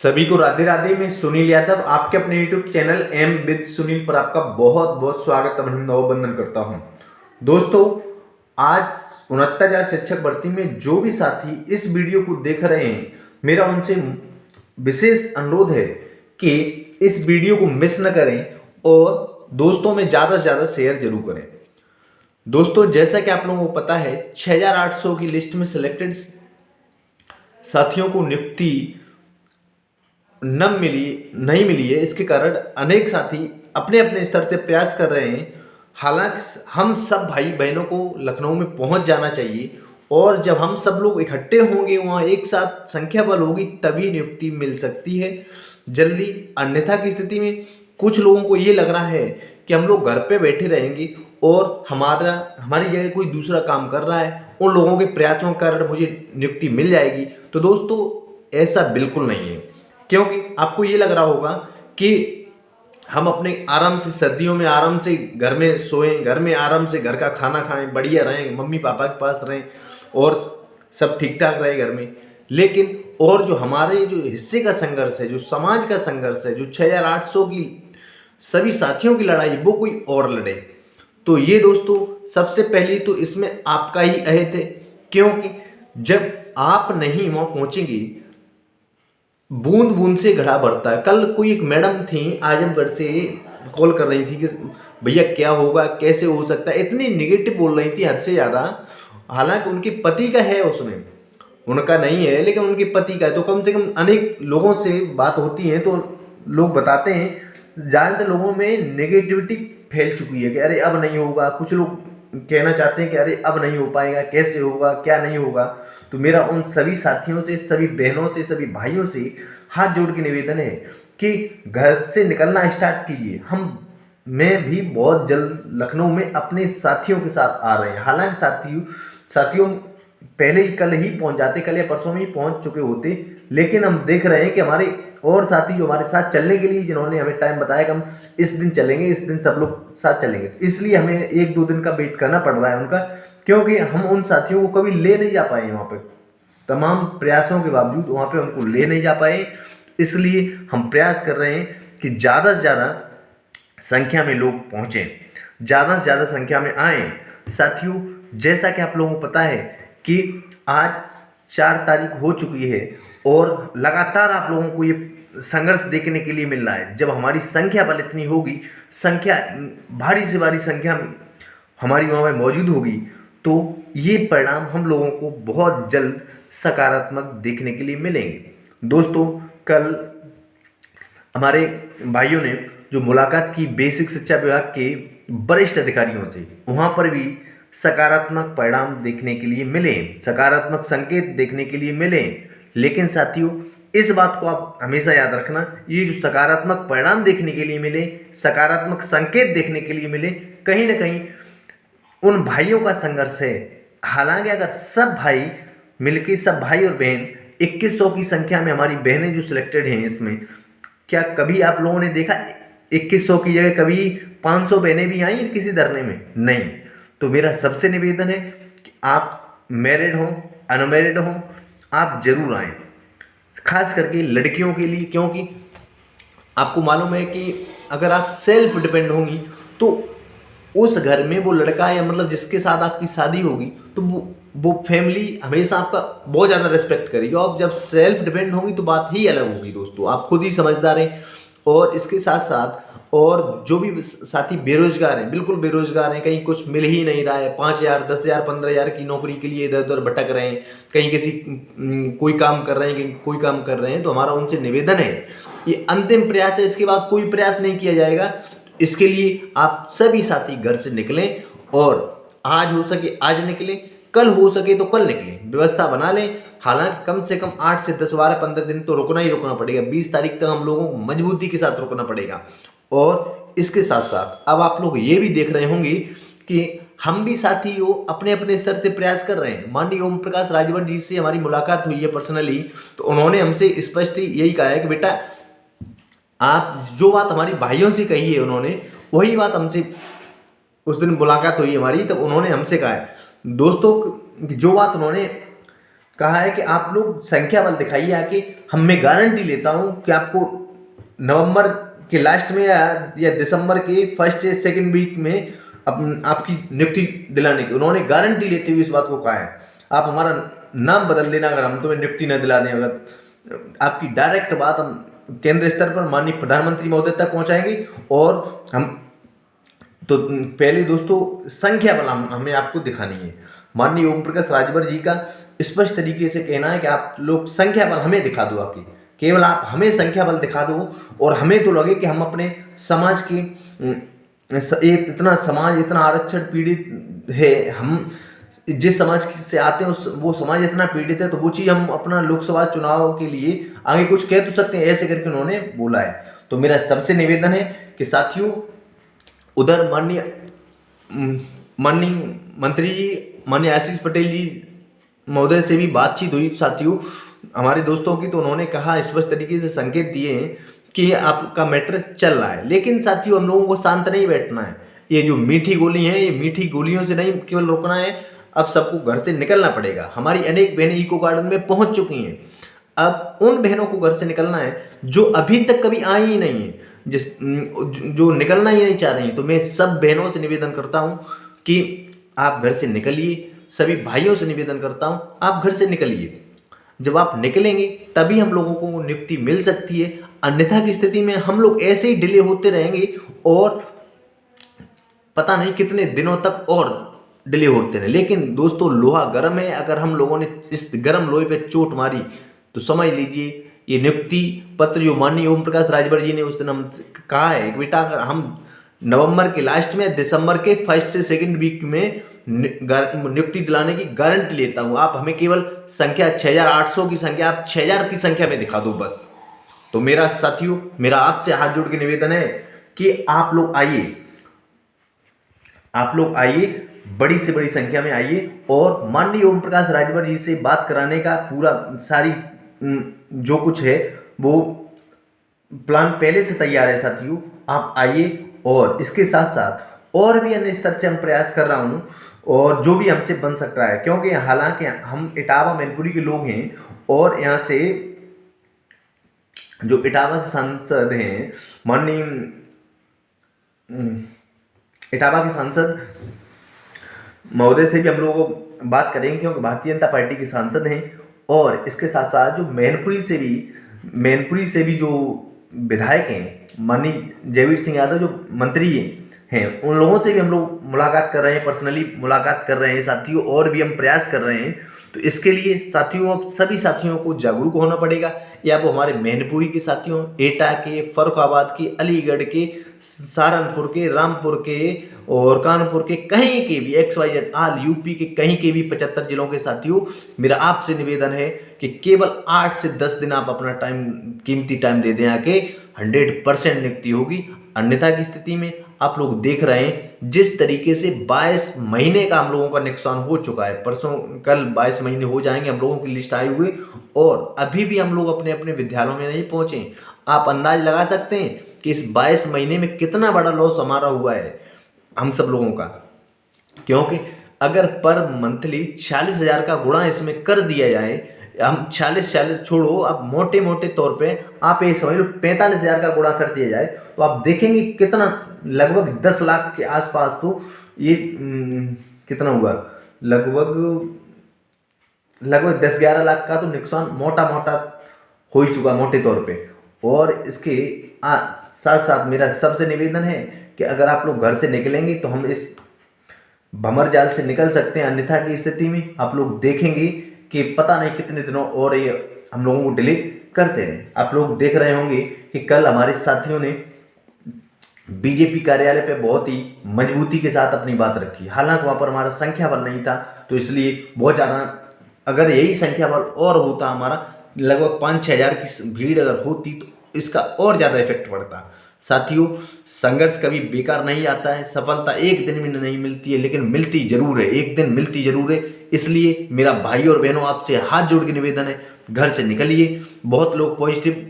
सभी को राधे राधे। मैं सुनील यादव आपके अपने YouTube channel M with Sunil पर आपका बहुत बहुत स्वागत अभिनंदन करता हूं। दोस्तों, आज 69,000 शिक्षक भर्ती में जो भी साथी इस वीडियो को देख रहे हैं, मेरा उनसे विशेष अनुरोध है कि इस वीडियो को मिस न करें और दोस्तों में ज़्यादा से ज़्यादा शेयर जरूर करें। दोस्तों, जैसा कि आप लोगों को पता है, 6,800 की लिस्ट में सिलेक्टेड साथियों को नियुक्ति नहीं मिली है। इसके कारण अनेक साथी अपने अपने स्तर से प्रयास कर रहे हैं। हालांकि हम सब भाई बहनों को लखनऊ में पहुंच जाना चाहिए और जब हम सब लोग इकट्ठे होंगे, वहाँ एक साथ संख्या बल होगी, तभी नियुक्ति मिल सकती है जल्दी। अन्यथा की स्थिति में कुछ लोगों को ये लग रहा है कि हम लोग घर पे बैठे रहेंगे और हमारी जगह कोई दूसरा काम कर रहा है, उन लोगों के प्रयासों के कारण मुझे नियुक्ति मिल जाएगी। तो दोस्तों, ऐसा बिल्कुल नहीं है, क्योंकि आपको ये लग रहा होगा कि हम अपने आराम से सर्दियों में आराम से घर में सोएं, घर में आराम से घर का खाना खाएं, बढ़िया रहें, मम्मी पापा के पास रहें और सब ठीक ठाक रहे घर में। लेकिन और जो हमारे जो हिस्से का संघर्ष है, जो समाज का संघर्ष है, जो 6,800 की सभी साथियों की लड़ाई, वो कोई और लड़े। तो ये दोस्तों, सबसे पहले तो इसमें आपका ही अहद है, क्योंकि जब आप नहीं वहाँ पहुँचेंगे, बूंद बूंद से घड़ा भरता है। कल कोई एक मैडम थी आजमगढ़ से, कॉल कर रही थी कि भैया क्या होगा, कैसे हो सकता है, इतनी निगेटिव बोल रही थी हद से ज़्यादा। हालांकि उनके पति का है उसमें, उनका नहीं है, लेकिन उनके पति का है। तो कम से कम अनेक लोगों से बात होती है तो लोग बताते हैं, ज़्यादातर लोगों में नेगेटिविटी फैल चुकी है कि अरे अब नहीं होगा। कुछ लोग कहना चाहते हैं कि अरे अब नहीं हो पाएगा, कैसे होगा, क्या नहीं होगा। तो मेरा उन सभी साथियों से, सभी बहनों से, सभी भाइयों से हाथ जोड़ के निवेदन है कि घर से निकलना स्टार्ट कीजिए। मैं भी बहुत जल्द लखनऊ में अपने साथियों के साथ आ रहे हैं। हालांकि साथियों पहले ही कल ही पहुंच जाते, कल या परसों में ही पहुंच चुके होते, लेकिन हम देख रहे हैं कि हमारे और साथी जो हमारे साथ चलने के लिए, जिन्होंने हमें टाइम बताया कि हम इस दिन चलेंगे, इस दिन सब लोग साथ चलेंगे, इसलिए हमें 1-2 दिन का वेट करना पड़ रहा है उनका, क्योंकि हम उन साथियों को कभी ले नहीं जा पाए वहाँ पे। तमाम प्रयासों के बावजूद वहाँ पे उनको ले नहीं जा पाए। इसलिए हम प्रयास कर रहे हैं कि ज़्यादा से ज़्यादा संख्या में लोग पहुँचें, ज़्यादा से ज़्यादा संख्या में आएँ। साथियों, जैसा कि आप लोगों को पता है कि आज 4 तारीख हो चुकी है और लगातार आप लोगों को ये संघर्ष देखने के लिए मिल रहा है। जब हमारी संख्या बल इतनी होगी, संख्या भारी से भारी संख्या हमारी वहाँ में मौजूद होगी, तो ये परिणाम हम लोगों को बहुत जल्द सकारात्मक देखने के लिए मिलेंगे। दोस्तों, कल हमारे भाइयों ने जो मुलाकात की बेसिक शिक्षा विभाग के वरिष्ठ अधिकारियों से, वहाँ पर भी सकारात्मक परिणाम देखने के लिए मिले, सकारात्मक संकेत देखने के लिए मिले। लेकिन साथियों, इस बात को आप हमेशा याद रखना, ये जो सकारात्मक परिणाम देखने के लिए मिले, सकारात्मक संकेत देखने के लिए मिले, कहीं ना कहीं उन भाइयों का संघर्ष है। हालांकि अगर सब भाई मिलके, सब भाई और बहन, 2100 की संख्या में हमारी बहनें जो सिलेक्टेड हैं इसमें, क्या कभी आप लोगों ने देखा 2100 की जगह कभी 500 बहनें भी आई किसी धरने में? नहीं। तो मेरा सबसे निवेदन है कि आप मैरिड हो, अनमैरिड हो, आप जरूर आएँ, खास करके लड़कियों के लिए, क्योंकि आपको मालूम है कि अगर आप सेल्फ डिपेंड होंगी तो उस घर में वो लड़का या मतलब जिसके साथ आपकी शादी होगी, तो वो फैमिली हमेशा आपका बहुत ज़्यादा रिस्पेक्ट करेगी। और जब सेल्फ डिपेंड होगी तो बात ही अलग होगी। दोस्तों, आप खुद ही समझदार हैं। और इसके साथ साथ और जो भी साथी बेरोजगार हैं, बिल्कुल बेरोजगार हैं, कहीं कुछ मिल ही नहीं रहा है, 5,000, 10,000, 15,000 की नौकरी के लिए इधर उधर भटक रहे हैं, कहीं कोई काम कर रहे हैं, कहीं कोई काम कर रहे हैं, तो हमारा उनसे निवेदन है, ये अंतिम प्रयास है, इसके बाद कोई प्रयास नहीं किया जाएगा। इसके लिए आप सभी साथी घर से निकलें और आज हो सके आज निकलें, कल हो सके तो कल निकलें, व्यवस्था बना लें। हालांकि कम से कम 8 से 10, 12, 15 दिन तो रुकना ही रुकना पड़ेगा। 20 तारीख तक हम लोगों को मजबूती के साथ रुकना पड़ेगा। और इसके साथ साथ अब आप लोग ये भी देख रहे होंगे कि हम भी साथी हो अपने अपने स्तर से प्रयास कर रहे हैं। माननीय ओम प्रकाश राजभर जी से हमारी मुलाकात हुई है पर्सनली, तो उन्होंने हमसे स्पष्ट यही कहा है कि बेटा, आप जो बात हमारी भाइयों से कही है, उन्होंने वही बात हमसे, उस दिन मुलाकात हुई हमारी, तब उन्होंने हमसे कहा है दोस्तों, जो बात उन्होंने कहा है कि आप लोग संख्या बल दिखाइए आके। मैं गारंटी लेता हूँ कि आपको नवंबर के लास्ट में या दिसंबर के फर्स्ट या सेकेंड वीक में आपकी नियुक्ति दिलाने की उन्होंने गारंटी लेते हुए इस बात को कहा है। आप हमारा नाम बदल देना अगर हम तुम्हें नियुक्ति न दिला दें। अगर आपकी डायरेक्ट बात हम केंद्र स्तर पर माननीय प्रधानमंत्री महोदय तक पहुंचाएंगे। और हम तो पहले दोस्तों संख्या बल हमें आपको दिखानी है। माननीय ओम प्रकाश राजभर जी का स्पष्ट तरीके से कहना है कि आप लोग संख्या बल हमें दिखा दो आके, केवल आप हमें संख्या बल दिखा दो। और हमें तो लगे कि हम अपने समाज के एक इतना समाज इतना आरक्षण पीड़ित है, हम जिस समाज से आते हैं वो समाज इतना पीड़ित है, तो वो चीज़ हम अपना लोकसभा चुनाव के लिए आगे कुछ कह तो सकते हैं, ऐसे करके उन्होंने बोला है। तो मेरा सबसे निवेदन है कि साथियों उधर माननीय मंत्री जी माननीय आशीष पटेल जी महोदय से भी बातचीत हुई साथियों हमारे दोस्तों की, तो उन्होंने कहा स्पष्ट तरीके से संकेत दिए हैं कि आपका मैटर चल रहा है। लेकिन साथियों हम लोगों को शांत नहीं बैठना है। ये जो मीठी गोली है, ये मीठी गोलियों से नहीं केवल रोकना है, अब सबको घर से निकलना पड़ेगा। हमारी अनेक बहनें इको गार्डन में पहुंच चुकी हैं। अब उन बहनों को घर से निकलना है जो अभी तक कभी आई ही नहीं है, जो निकलना ही नहीं चाह रही। तो मैं सब बहनों से निवेदन करता हूं कि आप घर से निकलिए। सभी भाइयों से निवेदन करता हूं आप घर से निकलिए। जब आप निकलेंगे तभी हम लोगों को नियुक्ति मिल सकती है, अन्यथा की स्थिति में हम लोग ऐसे ही डिले होते रहेंगे और पता नहीं कितने दिनों तक और डिले होते रहे। लेकिन दोस्तों लोहा गर्म है, अगर हम लोगों ने इस गर्म लोहे पे चोट मारी तो समझ लीजिए ये नियुक्ति पत्र जो माननीय ओम प्रकाश राजभर जी ने उस दिन हम कहा है कि बेटा अगर हम नवंबर के लास्ट में दिसंबर के फर्स्ट से सेकंड वीक में नियुक्ति दिलाने की गारंटी लेता हूं। आप हमें केवल संख्या 6800 की संख्या, आप 6000 की संख्या में दिखा दो बस। तो मेरा साथियों मेरा आपसे हाथ जोड़ के निवेदन है कि आप लोग आइए, बड़ी से बड़ी संख्या में आइए और माननीय ओम प्रकाश राजभर जी से बात कराने का पूरा सारी जो कुछ है वो प्लान पहले से तैयार है साथियों। आप आइए और इसके साथ साथ और भी अन्य स्तर से हम प्रयास कर रहा हूं और जो भी हमसे बन सकता है, क्योंकि हालांकि हम इटावा मैनपुरी के लोग हैं और यहाँ से जो इटावा से सांसद हैं माननीय इटावा के सांसद महोदय से भी हम लोगों को बात करेंगे, क्योंकि भारतीय जनता पार्टी के सांसद हैं। और इसके साथ साथ जो मैनपुरी से भी जो विधायक हैं माननीय जयवीर सिंह यादव जो मंत्री हैं, उन लोगों से भी हम लोग मुलाकात कर रहे हैं, पर्सनली मुलाकात कर रहे हैं साथियों, और भी हम प्रयास कर रहे हैं। तो इसके लिए साथियों अब सभी साथियों को जागरूक होना पड़ेगा, या वो हमारे मैनपुरी के साथियों, एटा के, फर्रुखाबाद के, अलीगढ़ के, सहारनपुर के, रामपुर के और कानपुर के, कहीं के भी XYZ ऑल यूपी के कहीं के भी 75 जिलों के साथियों, मेरा आपसे निवेदन है कि केवल 8 से 10 दिन आप अपना कीमती टाइम दे दें आके, 100% नियुक्ति होगी। अन्यथा की स्थिति में आप लोग देख रहे हैं जिस तरीके से 22 महीने का हम लोगों का नुकसान हो चुका है। परसों कल 22 महीने हो जाएंगे हम लोगों की लिस्ट आई हुई, और अभी भी हम लोग अपने अपने विद्यालयों में नहीं पहुंचे। आप अंदाज लगा सकते हैं कि इस 22 महीने में कितना बड़ा लॉस हमारा हुआ है हम सब लोगों का। क्योंकि अगर पर मंथली 40,000 का गुणा इसमें कर दिया जाए, हम 40 छोड़ो, अब मोटे मोटे तौर पे आप ये समझ लो 45,000 का गुणा कर दिया जाए, तो आप देखेंगे कितना लगभग 10 लाख के आसपास। तो ये कितना हुआ, लगभग 10-11 लाख का तो नुकसान मोटा मोटा हो ही चुका मोटे तौर पे। और इसके साथ साथ मेरा सबसे निवेदन है कि अगर आप लोग घर से निकलेंगे तो हम इस भंवर जाल से निकल सकते हैं, अन्यथा की स्थिति में आप लोग देखेंगे कि पता नहीं कितने दिनों और ये हम लोगों को डिले करते हैं। आप लोग देख रहे होंगे कि कल हमारे साथियों ने बीजेपी कार्यालय पे बहुत ही मजबूती के साथ अपनी बात रखी। हालांकि वहाँ पर हमारा संख्या बल नहीं था, तो इसलिए बहुत ज़्यादा, अगर यही संख्या बल और होता, हमारा लगभग 5-6 हज़ार की भीड़ अगर होती, तो इसका और ज़्यादा इफेक्ट पड़ता। साथियों संघर्ष कभी बेकार नहीं आता है, सफलता एक दिन में नहीं मिलती है, लेकिन मिलती जरूर है, एक दिन मिलती जरूर है। इसलिए मेरा भाई और बहनों आपसे हाथ जोड़ के निवेदन है, घर से निकलिए। बहुत लोग पॉजिटिव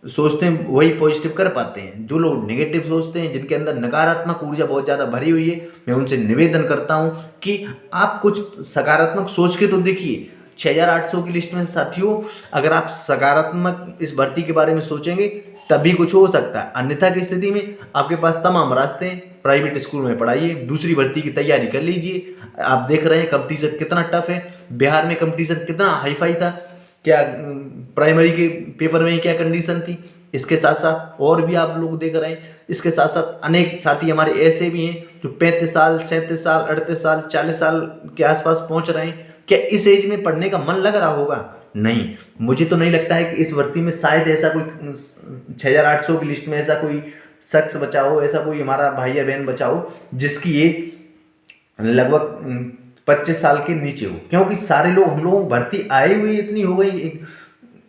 सोचते हैं वही पॉजिटिव कर पाते हैं, जो लोग नेगेटिव सोचते हैं, जिनके अंदर नकारात्मक ऊर्जा बहुत ज़्यादा भरी हुई है, मैं उनसे निवेदन करता हूं कि आप कुछ सकारात्मक सोच के तो देखिए। 6,800 की लिस्ट में साथियों अगर आप सकारात्मक इस भर्ती के बारे में सोचेंगे तभी कुछ हो सकता है, अन्यथा की स्थिति में आपके पास तमाम रास्ते हैं। प्राइवेट स्कूल में पढ़ाइए, दूसरी भर्ती की तैयारी कर लीजिए। आप देख रहे हैं कंपटीशन कितना टफ है, बिहार में कंपटीशन कितना हाई फाई था, क्या प्राइमरी के पेपर में क्या कंडीशन थी। इसके साथ साथ और भी आप लोग देख रहे हैं, इसके साथ साथ अनेक साथी हमारे ऐसे भी हैं जो 35 साल 37 साल 38 साल 40 साल के आसपास पहुंच रहे हैं। क्या इस एज में पढ़ने का मन लग रहा होगा? नहीं, मुझे तो नहीं लगता है कि इस भर्ती में शायद ऐसा कोई 6,800 की लिस्ट में ऐसा कोई शख्स बचा हो, ऐसा कोई हमारा भाई या बहन बचा हो जिसकी एज लगभग 25 साल के नीचे हो। क्योंकि सारे लोग, हम लोगों को भर्ती आई हुई इतनी हो गई,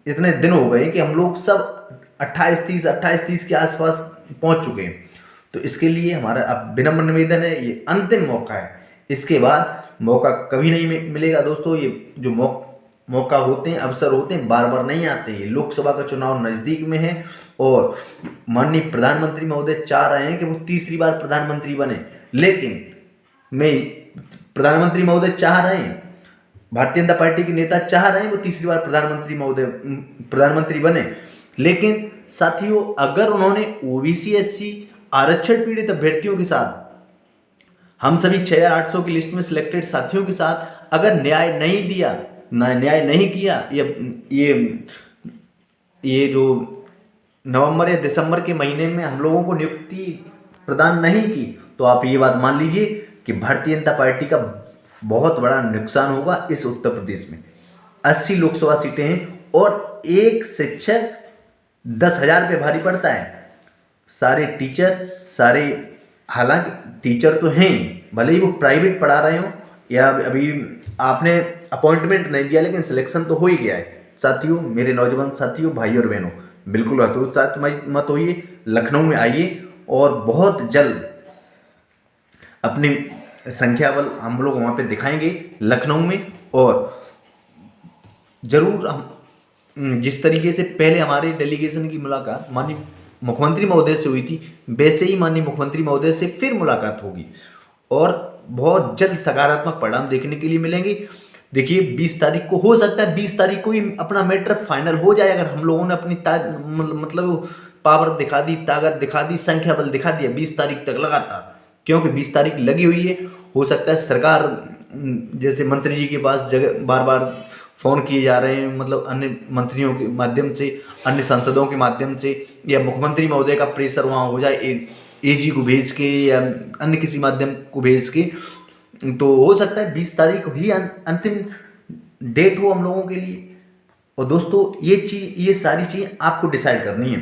इतने दिन हो गए कि हम लोग सब 28-30 के आसपास पहुंच चुके हैं। तो इसके लिए हमारा अब विनम्र निवेदन है, ये अंतिम मौका है, इसके बाद मौका कभी नहीं मिलेगा दोस्तों। ये जो मौका होते हैं, अवसर होते हैं, बार बार नहीं आते। ये लोकसभा का चुनाव नज़दीक में है और माननीय प्रधानमंत्री महोदय चाह रहे हैं कि वो तीसरी बार प्रधानमंत्री बने। लेकिन मैं प्रधानमंत्री महोदय चाह रहे हैं, भारतीय जनता पार्टी के नेता चाह रहे हैं वो तीसरी बार प्रधानमंत्री बने। लेकिन साथियों अगर उन्होंने ओबीसी एससी आरक्षण पीड़ित अभ्यर्थियों के साथ, हम सभी 6,800 की लिस्ट में सिलेक्टेड साथियों के साथ अगर न्याय नहीं दिया, न्याय नहीं किया, ये जो नवंबर या दिसंबर के महीने में हम लोगों को नियुक्ति प्रदान नहीं की, तो आप ये बात मान लीजिए कि भारतीय जनता पार्टी का बहुत बड़ा नुकसान होगा। इस उत्तर प्रदेश में 80 लोकसभा सीटें हैं और एक शिक्षक 10,000 पे भारी पड़ता है। सारे टीचर, हालांकि टीचर तो हैं, भले ही वो प्राइवेट पढ़ा रहे हो या अभी आपने अपॉइंटमेंट नहीं दिया, लेकिन सिलेक्शन तो हो ही गया है। साथियों, मेरे नौजवान साथियों, भाई और बहनों, बिल्कुल हतोत्साहित मत होइए, लखनऊ में आइए और बहुत जल्द अपनी संख्या बल हम लोग वहाँ पे दिखाएंगे लखनऊ में। और ज़रूर हम जिस तरीके से पहले हमारे डेलीगेशन की मुलाकात माननीय मुख्यमंत्री महोदय से हुई थी, वैसे ही माननीय मुख्यमंत्री महोदय से फिर मुलाकात होगी और बहुत जल्द सकारात्मक परिणाम देखने के लिए मिलेंगे। देखिए 20 तारीख को हो सकता है, 20 तारीख को ही अपना मैटर फाइनल हो जाए अगर हम लोगों ने अपनी मतलब पावर दिखा दी, ताकत दिखा दी, संख्या बल दिखा दिया 20 तारीख तक लगातार। क्योंकि 20 तारीख लगी हुई है, हो सकता है सरकार जैसे मंत्री जी के पास जगह बार बार फ़ोन किए जा रहे हैं, मतलब अन्य मंत्रियों के माध्यम से, अन्य सांसदों के माध्यम से, या मुख्यमंत्री महोदय का प्रेशर वहाँ हो जाए एजी को भेज के या अन्य किसी माध्यम को भेज के, तो हो सकता है 20 तारीख ही अंतिम डेट हो हम लोगों के लिए। और दोस्तों ये सारी चीज़ आपको डिसाइड करनी है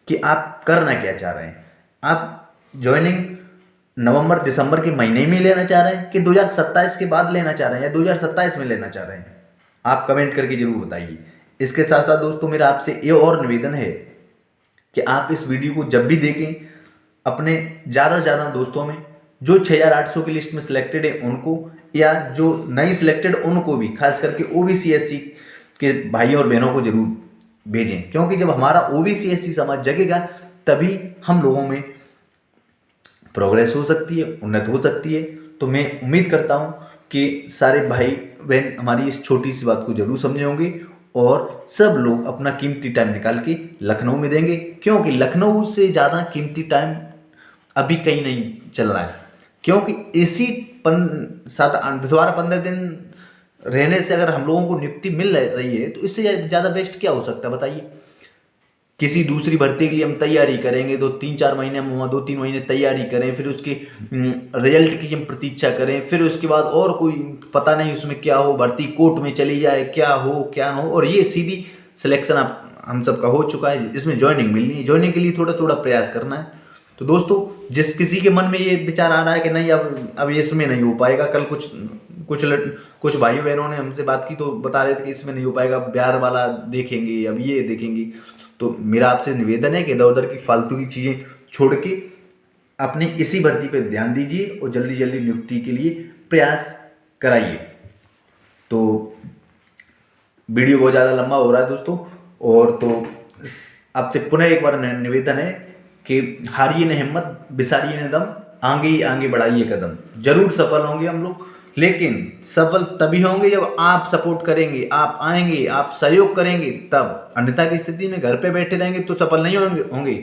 कि आप करना क्या चाह रहे हैं। आप ज्वाइनिंग नवंबर दिसंबर के महीने में लेना चाह रहे हैं कि 2027 के बाद लेना चाह रहे हैं या 2027 में लेना चाह रहे हैं, आप कमेंट करके जरूर बताइए। इसके साथ साथ दोस्तों मेरा आपसे ये और निवेदन है कि आप इस वीडियो को जब भी देखें अपने ज़्यादा से ज़्यादा दोस्तों में, जो 6,800 की लिस्ट में सिलेक्टेड है उनको, या जो नहीं सिलेक्टेड उनको भी, खास करके ओबीसी एससी के भाइयों और बहनों को जरूर भेजें। क्योंकि जब हमारा ओबीसी एससी समाज जगेगा तभी हम लोगों में प्रोग्रेस हो सकती है, उन्नत हो सकती है। तो मैं उम्मीद करता हूँ कि सारे भाई बहन हमारी इस छोटी सी बात को जरूर समझे होंगे और सब लोग अपना कीमती टाइम निकाल के लखनऊ में देंगे। क्योंकि लखनऊ से ज़्यादा कीमती टाइम अभी कहीं नहीं चल रहा है। क्योंकि इसी 12-15 दिन रहने से अगर हम लोगों को नियुक्ति मिल रही है तो इससे ज़्यादा बेस्ट क्या हो सकता है बताइए। किसी दूसरी भर्ती के लिए हम तैयारी करेंगे तो 3-4 महीने हम वहाँ 2-3 महीने तैयारी करें, फिर उसके रिजल्ट की हम प्रतीक्षा करें, फिर उसके बाद और कोई पता नहीं उसमें क्या हो, भर्ती कोर्ट में चली जाए, क्या हो क्या ना हो। और ये सीधी सिलेक्शन हम सबका हो चुका है, इसमें ज्वाइनिंग मिलनी है। ज्वाइनिंग के लिए थोड़ा थोड़ा प्रयास करना है। तो दोस्तों जिस किसी के मन में ये विचार आ रहा है कि नहीं अब इसमें नहीं हो पाएगा, कल कुछ भाई बहनों ने हमसे बात की तो बता रहे थे कि इसमें नहीं हो पाएगा, बिहार वाला देखेंगे, अब ये देखेंगे। तो मेरा आपसे निवेदन है कि इधर उधर की फालतू की चीज़ें छोड़ के अपने इसी भर्ती पे ध्यान दीजिए और जल्दी जल्दी नियुक्ति के लिए प्रयास कराइए। तो वीडियो बहुत ज़्यादा लंबा हो रहा है दोस्तों, और तो आपसे पुनः एक बार निवेदन है कि हारिए न हिम्मत, बिसारिए न दम, आगे ही आगे बढ़ाइए कदम। जरूर सफल होंगे हम लोग। लेकिन सफल तभी होंगे जब आप सपोर्ट करेंगे, आप आएंगे, आप सहयोग करेंगे तब। अन्यथा की स्थिति में घर पे बैठे रहेंगे तो सफल नहीं होंगे।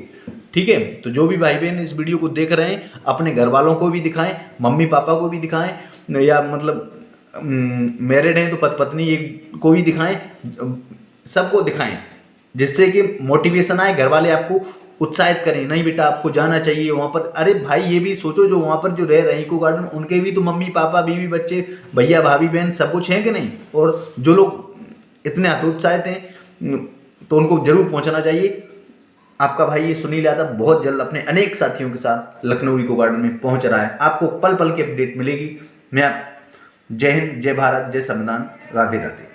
ठीक है, तो जो भी भाई बहन इस वीडियो को देख रहे हैं अपने घर वालों को भी दिखाएं, मम्मी पापा को भी दिखाएं, या मतलब मैरिड हैं तो पति पत्नी को भी दिखाएं, सबको दिखाएं, जिससे कि मोटिवेशन आए, घर वाले आपको उत्साहित करें, नहीं बेटा आपको जाना चाहिए वहाँ पर। अरे भाई ये भी सोचो, जो वहाँ पर जो रह रहे हैं इको गार्डन, उनके भी तो मम्मी पापा बीवी बच्चे भैया भाभी बहन सब कुछ है कि नहीं। और जो लोग इतने हतोत्साहित हैं तो उनको जरूर पहुँचना चाहिए। आपका भाई ये सुनील यादव बहुत जल्द अपने अनेक साथियों के साथ लखनऊ इको गार्डन में पहुँच रहा है। आपको पल पल की अपडेट मिलेगी। मैं जय हिंद, जय भारत, जय संविधान, राधे राधे।